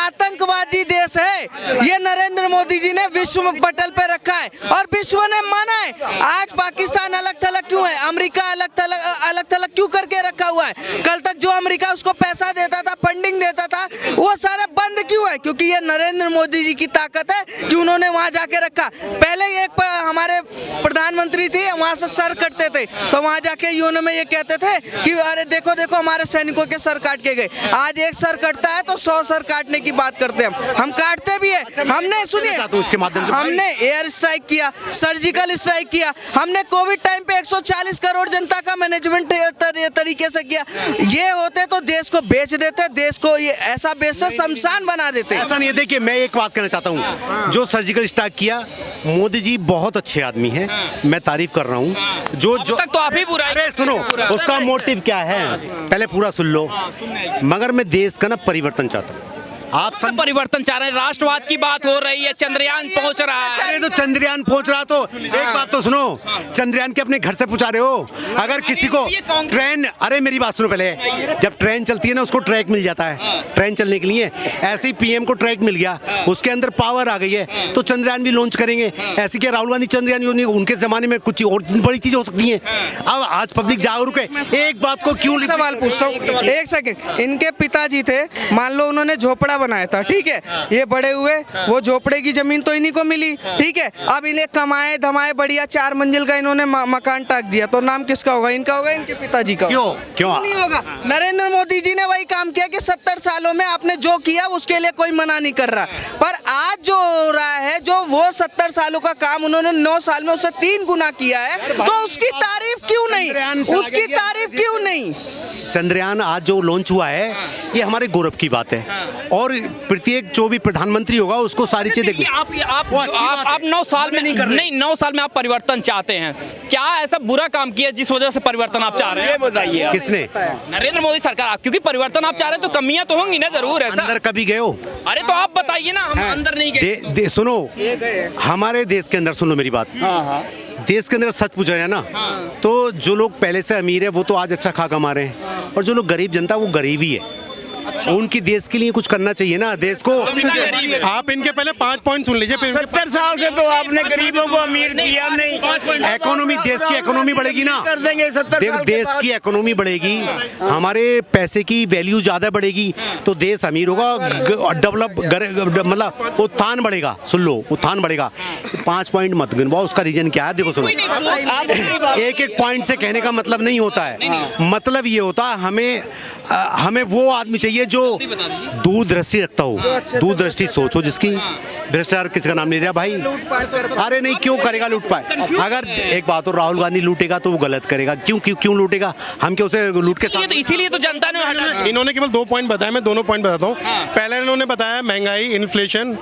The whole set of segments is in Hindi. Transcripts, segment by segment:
आतंकवादी देश है, ये नरेंद्र मोदी जी ने विश्व पटल पे रखा है और विश्व ने माना है। आज पाकिस्तान अलग थलग क्यों है, अमेरिका अलग थलग क्यों करके रखा हुआ है? कल तक जो अमेरिका उसको पैसा देता था, फंडिंग देता था, वो सारा बंद क्यों है? क्योंकि ये नरेंद्र मोदी जी की ताकत है कि उन्होंने वहां जाके रखा। पहले एक हमारे प्रधानमंत्री थे, वहां से सर कटते थे, तो वहां जाके यूएन में ये कहते थे कि अरे देखो देखो हमारे सैनिकों के सर काट के गए। आज एक सर कटता है तो 100 सर काटने की बात करते हैं हम काटते भी है। हमने सुनिए, हमने एयर स्ट्राइक किया, सर्जिकल स्ट्राइक किया, हमने कोविड टाइम पे 140 करोड़ जनता का मैनेजमेंट तरीके से किया। ये होते तो देश को बेच देते, देश को ये ऐसा बेचते, शमशान बना देते। ऐसा नहीं है। देखिए मैं एक बात कहना चाहता हूँ, जो सर्जिकल स्ट्राइक किया, मोदी जी बहुत अच्छे आदमी हैं, मैं तारीफ कर रहा हूँ। जो तक तो आप ही बुराई, अरे सुनो उसका मोटिव क्या है, पहले पूरा सुन लो। मगर मैं देश का ना परिवर्तन चाहता हूँ। आप सब परिवर्तन चाह रहे हैं, राष्ट्रवाद की बात हो रही है, चंद्रयान पहुंच रहा है। अरे तो चंद्रयान पहुंच रहा, तो एक बात तो सुनो, चंद्रयान के अपने घर से पहुंचा रहे हो। अगर किसी को ट्रेन, अरे मेरी बात सुनो पहले, जब ट्रेन चलती है ना उसको ट्रैक मिल जाता है ट्रेन चलने के लिए, ऐसे ही पीएम को ट्रैक मिल गया, उसके अंदर पावर आ गई है, तो चंद्रयान भी लॉन्च करेंगे। ऐसे क्या राहुल गांधी चंद्रयान, उनके जमाने में कुछ और बड़ी चीजें हो सकती है। अब आज पब्लिक जागरूक है। एक बात को क्यों सवाल पूछता हूँ, एक सेकंड। इनके पिताजी थे, मान लो उन्होंने झोपड़ा बनाया था, ठीक है, ये बड़े हुए, वो झोपड़े की जमीन तो इन्हीं को मिली, ठीक है। अब इन्हें कमाए धमाए बढ़िया 4 मंजिल का इन्होंने मकान टाक दिया, तो नाम किसका होगा? इनका होगा, इनके पिताजी का? क्यों नहीं होगा। नरेंद्र मोदी जी ने वही काम किया कि 70 सालों में आपने जो किया उसके लिए कोई मना नहीं कर रहा, पर आज जो हो रहा है, जो वो 70 सालों का काम उन्होंने 9 साल में उससे 3 गुना किया है, तो उसकी तारीफ क्यों नहीं? उसकी तारीफ क्यों नहीं? चंद्रयान आज जो लॉन्च हुआ है, ये हमारे गौरव की बात है, और प्रत्येक जो भी प्रधानमंत्री होगा उसको सारी चीजें देखनी। आप 9 साल में नहीं 9 साल में आप परिवर्तन चाहते हैं, क्या ऐसा बुरा काम किया जिस वजह से परिवर्तन आप चाह रहे हैं? बताइए। किसने? नरेंद्र मोदी सरकार। क्योंकि परिवर्तन आप चाह रहे हैं तो कमियां तो होंगी ना, जरूर। ऐसा अंदर कभी गए हो? अरे तो आप बताइए ना, हम अंदर नहीं गए। सुनो, हमारे देश के अंदर सुनो मेरी बात, देश के अंदर सच पूछा है ना, तो जो लोग पहले से अमीर है वो तो आज अच्छा खा कमा रहे हैं, और जो लोग गरीब जनता वो गरीब ही है। उनकी देश के लिए कुछ करना चाहिए ना, देश को। आप इनके पहले 5 पॉइंट सुन लीजिए। 70 साल से तो आपने गरीबों को अमीर किया नहीं। इकोनॉमी, देश की इकोनॉमी बढ़ेगी ना, कर देंगे 70 साल देश की इकोनॉमी बढ़ेगी, हमारे पैसे की वैल्यू ज्यादा बढ़ेगी, तो देश अमीर होगा, डेवलप मतलब उत्थान बढ़ेगा। सुन लो, उत्थान बढ़ेगा। 5 पॉइंट मत गिनवाओ, उसका रीजन क्या है? देखो सुनो, एक एक पॉइंट से कहने का मतलब नहीं होता है। मतलब ये होता है, हमें वो आदमी चाहिए जो दूरदृष्टि रखता हो, दूरदृष्टि सोच हो जिसकी। भ्रष्टाचार किसी का नाम नहीं रहा भाई। अरे नहीं, क्यों करेगा लूटपाट? अगर एक बात हो, राहुल गांधी लूटेगा तो वो गलत करेगा। क्यों लूटेगा? हम क्या उसे लूट के साथ? इसीलिए तो जनता ने हटा। इन्होंने केवल 2 पॉइंट बताया, मैं दोनों पॉइंट बताता हूँ। पहले इन्होंने बताया महंगाई, इन्फ्लेशन।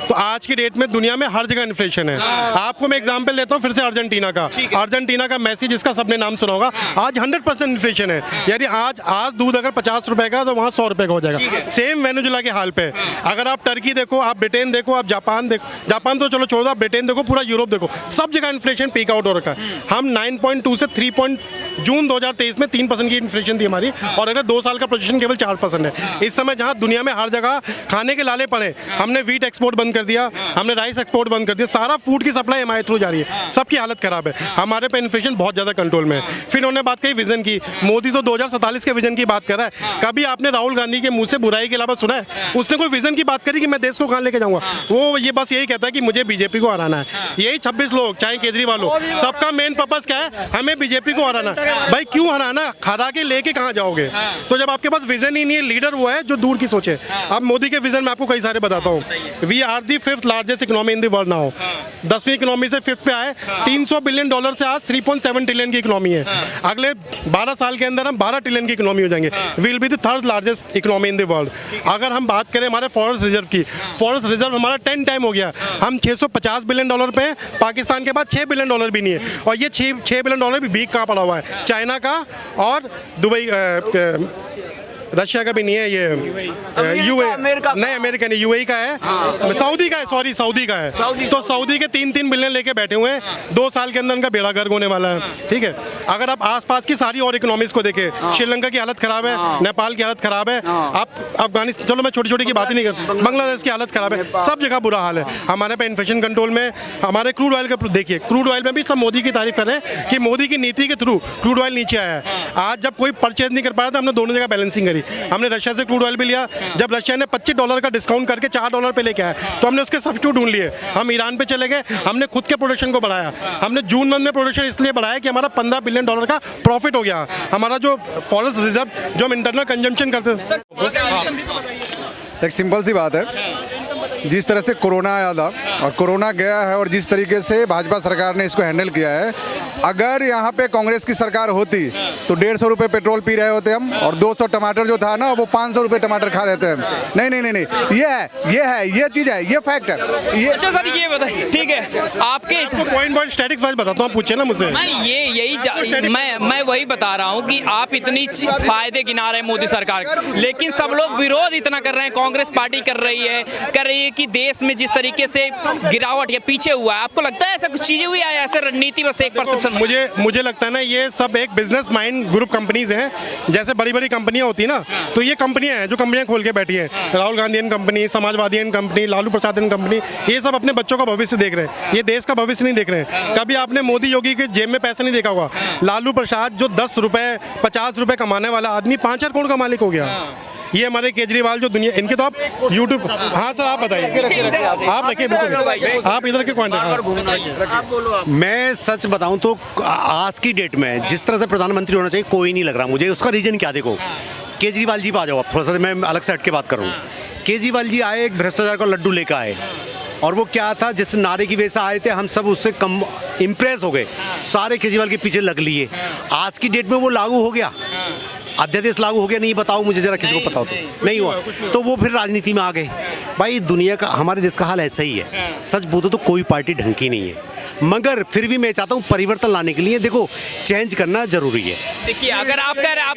तो आज की डेट में दुनिया में हर जगह इन्फ्लेशन है। आपको मैं एग्जाम्पल देता हूँ फिर से अर्जेंटीना का। अर्जेंटीना का मेसी, जिसका सबने नाम सुना होगा, आज 100% इन्फ्लेशन है। यानी आज दूध अगर 50 रुपए का तो वहाँ 100 रुपए का हो जाएगा। सेम वेनेजुएला के हाल पे। अगर आप टर्की देखो, आप ब्रिटेन देखो, आप जापान देखो, जापान तो चलो छोड़ दो, आप ब्रिटेन देखो, पूरा यूरोप देखो, सब जगह इन्फ्लेशन पीक आउट हो रखा है। हम 9.2 से 3 जून 2023 में 3% की इन्फ्लेशन थी हमारी, और अगर 2 साल का प्रोजेक्शन केवल 4% है। इस समय जहाँ दुनिया में हर जगह खाने के लाले पड़े, हमने व्हीट एक्सपोर्ट बंद कर दिया, हमने राइस एक्सपोर्ट बंद कर दिया, सारा फूड की सप्लाई हमारे थ्रू जा रही है, सबकी हालत खराब है। हमारे पे इन्फ्लेशन बहुत ज़्यादा कंट्रोल में है। फिर उन्होंने बात कही विजन की। मोदी तो 2047 के विजन की बात कर रहा है। कभी आपने राहुल गांधी के मुंह से बुराई के अलावा सुना है? उसने कोई विजन की बात करी कि मैं देश को कहाँ लेके जाऊंगा? वो ये बस यही कहता है कि मुझे बीजेपी को हराना है। यही 26 लोग, चाहे केजरीवाल हो, सबका मेन पर्पस क्या है? हमें बीजेपी को हराना। भाई क्यों हराना? हरा के लेके कहाँ जाओगे? तो जब आपके पास विजन ही नहीं है, लीडर वो है जो दूर की सोचे। अब मोदी के विजन में आपको कई सारे बताता हूँ। We are the 5th largest economy in the world now. 10वीं इकोनॉमी से 5th पे आए। $300 बिलियन से आज 3.7 ट्रिलियन की इकोनॉमी है। अगले 12 साल के अंदर हम 12 ट्रिलियन की इकोनॉमी हो जाएंगे। Will be the 3rd largest economy in the world. अगर हम बात करें हमारे फॉरेस्ट रिजर्व की, फॉरेस्ट रिजर्व हमारा 10 टाइम हो गया। हम $650 बिलियन पे हैं, पाकिस्तान के बाद $6 बिलियन भी नहीं है। और ये 6 बिलियन भी भीख कहाँ पड़ा हुआ है? चाइना का और दुबई, रशिया का भी नहीं है, ये यूए नहीं, अमेरिका नहीं, यूएई का है, सऊदी का है, सॉरी सऊदी का है। तो सऊदी के 3-3 बिलियन लेके बैठे हुए हैं, 2 साल के अंदर उनका बेड़ा गर्क होने वाला है। ठीक है, अगर आप आसपास की सारी और इकोनॉमीज को देखें, श्रीलंका की हालत खराब है, नेपाल की हालत खराब है, आप अफगानिस्तान, चलो मैं छोटी छोटी की बात ही नहीं करता, बांग्लादेश की हालत खराब है, सब जगह बुरा हाल है। हमारे पे इन्फ्लेशन कंट्रोल में, हमारे क्रूड ऑयल का देखिए, क्रूड ऑयल में भी सब मोदी की तारीफ कर रहे हैं कि मोदी की नीति के थ्रू क्रूड ऑयल नीचे आया है। आज जब कोई परचेज नहीं कर पाया था, हमने दोनों जगह बैलेंसिंग करी, हमने रशिया से क्रूड ऑयल भी लिया, जब रशिया ने $25 का डिस्काउंट करके $4 पे लेके आया तो हमने उसके सब्स्टिट्यूट ढूंढ लिए, हम ईरान पे चले गए, हमने खुद के प्रोडक्शन को बढ़ाया, हमने जून मंथ में प्रोडक्शन इसलिए बढ़ाया कि हमारा $15 बिलियन का प्रॉफिट हो गया, हमारा जो फॉरेस्ट रिजर्व जो हम इंटरनल कंजम्पशन करते थे। एक सिंपल सी बात है, जिस तरह से कोरोना आया था और कोरोना गया है और जिस तरीके से भाजपा सरकार ने इसको हैंडल किया है, अगर यहाँ पे कांग्रेस की सरकार होती तो 150 रुपये पेट्रोल पी रहे होते हम, और 200 टमाटर जो था ना वो 500 रुपये टमाटर खा रहे थे हम। नहीं नहीं नहीं नहीं, ये चीज़ है, ये फैक्ट है। ये अच्छा सर, ये बताइए, ठीक है, आपके पॉइंट स्टैटिक्स वाइज बताता हूँ, पूछे ना मुझसे। मैं वही बता रहा हूँ कि आप इतनी फायदे गिना रहे हैं मोदी सरकार, लेकिन सब लोग विरोध इतना कर रहे हैं, कांग्रेस पार्टी कर रही है कि देश में जिस तरीके से गिरावट या पीछे हुआ है, आपको लगता है ऐसा कुछ चीजें हुई है, ऐसे रणनीति बस एक परसेप्शन? मुझे लगता है ना, ये सब एक बिजनेस माइंड ग्रुप कंपनीज हैं, जैसे बड़ी बड़ी कंपनियां होती है ना, तो ये कंपनियां हैं जो कंपनियां खोल के बैठी हैं, Rahul Gandhi and company, Samajwadi and company, Lalu Prasad and company, ये सब अपने बच्चों का भविष्य देख रहे हैं, ये देश का भविष्य नहीं देख रहे हैं। कभी आपने मोदी योगी के जेब में पैसा नहीं देखा होगा, लालू प्रसाद जो 10 रुपए 50 रुपए कमाने वाला आदमी 5,000 करोड़ का मालिक हो गया। ये हमारे केजरीवाल जो दुनिया, इनके तो आप यूट्यूब, हाँ सर आप बताइए, आप रखिए, बिल्कुल आप इधर के पॉइंट। मैं सच बताऊं तो आज की डेट में जिस तरह से प्रधानमंत्री होना चाहिए कोई नहीं लग रहा मुझे। उसका रीज़न क्या, देखो केजरीवाल जी पे आ जाओ आप, थोड़ा सा मैं अलग से हट के बात करूँ। केजरीवाल जी आए, एक भ्रष्टाचार का लड्डू लेकर आए, और वो क्या था, जिस नारे की वजह से आए थे हम सब उससे कम इम्प्रेस हो गए, सारे केजरीवाल के पीछे लग लिए। आज की डेट में वो लागू हो गया, अध्यादेश लागू हो गया, नहीं बताओ मुझे जरा, किसी को पता हो तो। नहीं हुआ तो वो फिर राजनीति में आ गए। भाई दुनिया का, हमारे देश का हाल ऐसा ही है, सच बोलो तो कोई पार्टी ढंग की नहीं है, मगर फिर भी मैं चाहता हूँ परिवर्तन लाने के लिए देखो चेंज करना जरूरी है। देखिए अगर आप कह रहे हैं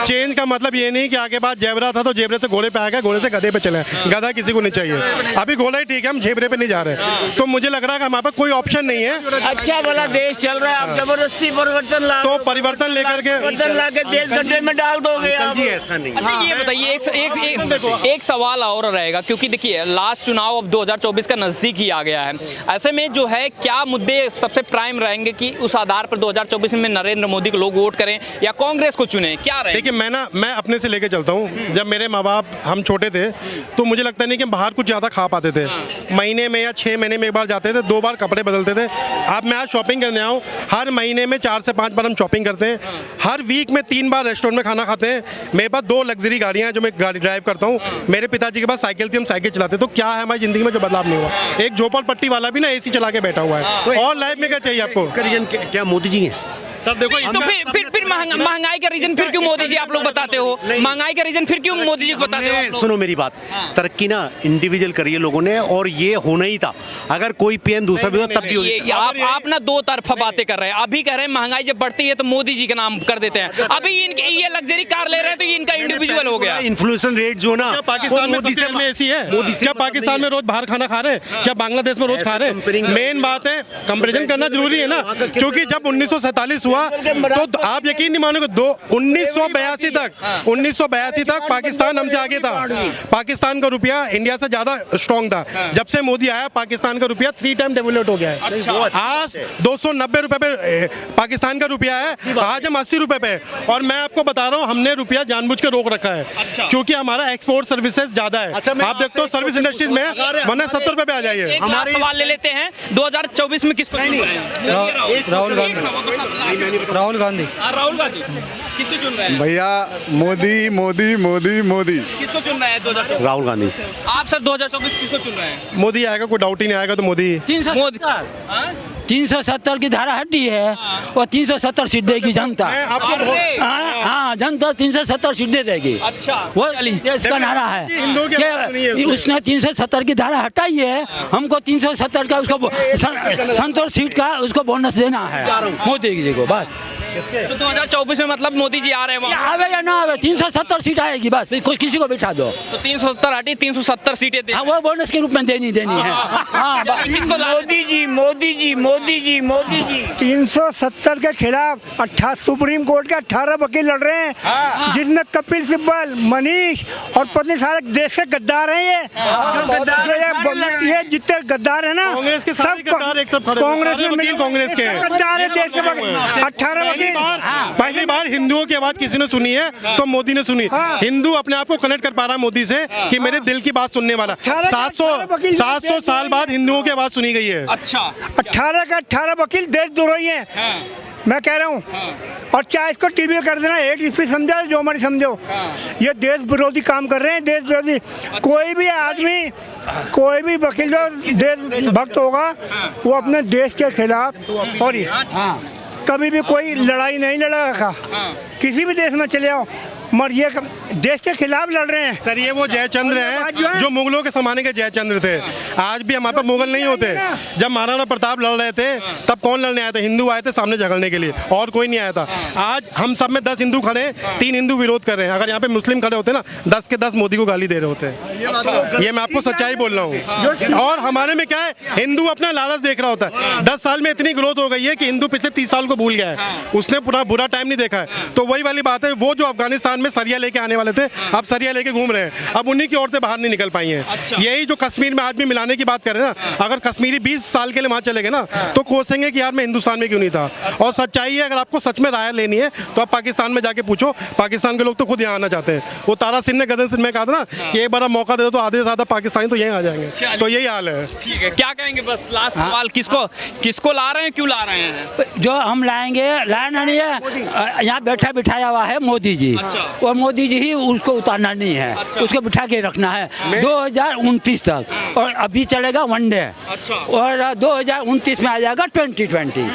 चेंज का मतलब ये नहीं कि आगे बात जेबरा था तो जेबरे से घोड़े पे आ गए, घोड़े से गधे पे चले, गधा किसी को नहीं चाहिए। अभी घोड़ा ही ठीक है, हम जेबरे पे नहीं जा रहे। तो मुझे लग रहा है कि हमारे पास कोई ऑप्शन नहीं है। अच्छा वाला देश चल रहा है, आप जबरदस्ती परिवर्तन ला, तो परिवर्तन लेकर के देश गड्ढे में डाल दोगे आप। जी ऐसा नहीं। अच्छा ये बताइए, एक सवाल और रहेगा, क्योंकि देखिए लास्ट चुनाव अब 2024 का नजदीक ही आ गया है, ऐसे में जो है क्या मुद्दे सबसे प्राइम रहेंगे कि उस आधार पर 2024 में नरेंद्र मोदी को लोग वोट करें या कांग्रेस को चुने, क्या रहे? देखिए मैं अपने से लेके चलता हूँ, जब मेरे माँ बाप हम छोटे थे तो मुझे लगता नहीं कि हम बाहर कुछ ज़्यादा खा पाते थे। महीने में या 6 महीने में एक बार जाते थे, 2 बार कपड़े बदलते थे। अब मैं आज शॉपिंग करने आऊँ, हर महीने में 4 से 5 बार हम शॉपिंग करते हैं, हर वीक में 3 बार रेस्टोरेंट में खाना खाते हैं। मेरे पास 2 लग्जरी गाड़ियाँ हैं जो मैं गाड़ी ड्राइव करता हूँ, मेरे पिताजी के पास साइकिल थी, हम साइकिल चलाते। तो क्या है हमारी ज़िंदगी में जो बदलाव नहीं हुआ? एक झोपड़पट्टी वाला भी ना एसी चला के बैठा हुआ है। तो और लाइफ में क्या चाहिए आपको? इसका रीजन क्या मोदी जी हैं? सर देखो, तो फिर महंगाई का रीजन फिर क्यों मोदी जी आप लोग बताते हो? महंगाई का रीजन फिर क्यों मोदी जी को बताते हो आप लोग? सुनो मेरी बात, तरक्की ना इंडिविजुअल करी है लोगों ने, और ये होना ही था। अगर कोई पीएम दूसरा भी होता तब भी होती। आप ना 2 तरफा बातें कर रहे हैं। अभी कह रहे हैं महंगाई जब बढ़ती है तो मोदी जी का नाम कर देते हैं, अभी इनके ये लग्जरी कार ले रहे हैं तो इनका इंडिविजुअल हो गया। इन्फ्लेशन रेट जो ना पाकिस्तान में ऐसी है, क्या पाकिस्तान में रोज बाहर खाना खा रहे हैं? क्या बांग्लादेश में रोज खा रहे हैं? मेन बात है कंपैरिजन करना जरूरी है ना, क्योंकि जब 1947 हुआ तो आप यकीन नहीं मानोगे, 1982 तक पाकिस्तान हमसे आगे था। पाकिस्तान का रुपया इंडिया से ज्यादा स्ट्रॉन्ग था। जब से मोदी आया पाकिस्तान का रुपया 3 टाइम डेवलप हो गया है। आज 290 रुपए पे पाकिस्तान का रुपया है, आज हम 80 रुपए पे। और मैं आपको बता रहा हूँ, हमने रुपया जानबूझ के रोक रखा है, क्योंकि हमारा एक्सपोर्ट सर्विसेज ज्यादा है। आप देखते हो सर्विस इंडस्ट्रीज में, वरना 70 रुपए पे आ जाइए। हमारे सवाल ले लेते हैं, 2024 में किसको चुन रहे हैं? राहुल गांधी। राहुल गांधी किसको चुन रहे हैं भैया? मोदी मोदी मोदी मोदी। किसको चुन रहे हैं 2024? राहुल गांधी। आप सर 2024 किसको चुन रहे हैं? मोदी आएगा, कोई डाउट ही नहीं आएगा तो मोदी। 370 की धारा हटी है और 370 सीट देगी जनता। हाँ, जनता 370 सीट दे देगी। अच्छा, वो देश का नारा है कि उसने 370 की धारा हटाई है, हमको 370 का उसको संतोष सीट का उसको बोनस देना है मोदी जी को, बस। तो 2024 में मतलब मोदी जी आ रहे हैं ये वहाँ। आवे या ना आवे 370 सीट आएगी बस, कोई किसी को बिठा दो। तो 370 हटी 370 सीटें दे। हाँ वो बोनस के रूप में देनी है। हाँ किसको ला रहे हैं? मोदी जी मोदी जी मोदी जी मोदी जी 370 के खिलाफ सुप्रीम कोर्ट के 18 वकील लड़ रहे हैं, जिसमें कपिल सिब्बल, मनीष और पत्नी सारे देश के गद्दार हैं। ये जितने गद्दार है ना, कांग्रेस के सारे गद्दार एक तरफ खड़े हैं। कांग्रेस सारे में वकील कांग्रेस के हैं। गद्दार है देश के 18 पहली बार हिंदुओं की आवाज किसी ने सुनी है तो मोदी ने सुनी। हिंदू अपने आप को कनेक्ट कर पा रहा है मोदी से कि मेरे दिल की बात सुनने वाला। 700 साल बाद हिंदुओं की आवाज सुनी गई है। अच्छा 18 का 18 वकील देशद्रोही हैं। मैं कह रहा हूँ, और चाहे इसको टीवी कर देना, एक स्पीच समझो जो हमारी समझो, ये देश विरोधी काम कर रहे हैं। देश विरोधी कोई भी आदमी, कोई भी वकील जो देश भक्त होगा, वो अपने देश के खिलाफ सॉरी कभी भी कोई लड़ाई नहीं लड़ा रखा। किसी भी देश में चले आओ, मगर ये देश के खिलाफ लड़ रहे हैं। सर ये वो जयचंद्र हैं जो मुगलों के जमाने के जयचंद्र थे। आज भी हमारे पास मुगल नहीं होते। जब महाराणा प्रताप लड़ रहे थे तब कौन लड़ने आए थे? हिंदू आए थे सामने झगड़ने के लिए, और कोई नहीं आया था। आज हम सब में 10 हिंदू खड़े, 3 हिंदू विरोध कर रहे हैं। अगर यहाँ पे मुस्लिम खड़े होते ना, 10 के 10 मोदी को गाली दे रहे होते हैं। ये मैं आपको सच्चाई बोल रहा हूँ। और हमारे में क्या है, हिंदू अपना लालच देख रहा होता है। 10 साल में इतनी ग्रोथ हो गई है कि हिंदू पिछले 30 साल को भूल गया है। उसने पूरा बुरा टाइम नहीं देखा है। तो वही वाली बात है, वो जो अफगानिस्तान में सरिया लेके आने वाले थे, अब सरिया लेके घूम रहे हैं। अब उन्हीं की औरतें बाहर नहीं निकल पाई हैं। यही जो कश्मीर में आज भी मिलाने की बात कर रहे हैं ना, अगर कश्मीरी 20 साल के लिए वहां चले गए ना, तो कोसेंगे कि यार मैं हिंदुस्तान में क्यों नहीं था। और सच्चाई है, अगर आपको सच में राय लेनी है तो आप पाकिस्तान में जाके पूछो। पाकिस्तान के लोग तो खुद यहाँ आना चाहते हैं। वो तारा सिंह ने, गदर सिंह ने कहा था ना कि एक बार मौका दे दो तो आधे से ज्यादा पाकिस्तानी तो यहीं आ जाएंगे। तो यही हाल है। ठीक है, क्या कहेंगे बस लास्ट सवाल, किसको ला रहे हैं, क्यों ला रहे हैं? जो हम लाएंगे, लाना नहीं है, यहाँ बैठा बिठाया हुआ है मोदी जी। और मोदी जी ही उसको उतारना नहीं है, उसको बिठा के रखना है 2029 तक। और अभी चलेगा वनडे, और 2029 में आ जाएगा 2020।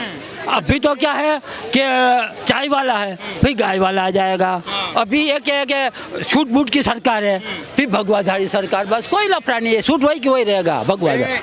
अभी तो क्या है कि चाय वाला है, फिर गाय वाला आ जाएगा। अभी एक सूट बूट की सरकार है, फिर भगवाधारी सरकार। बस कोई लफड़ा नहीं है, सूट वही की वही रहेगा, भगवाधारी।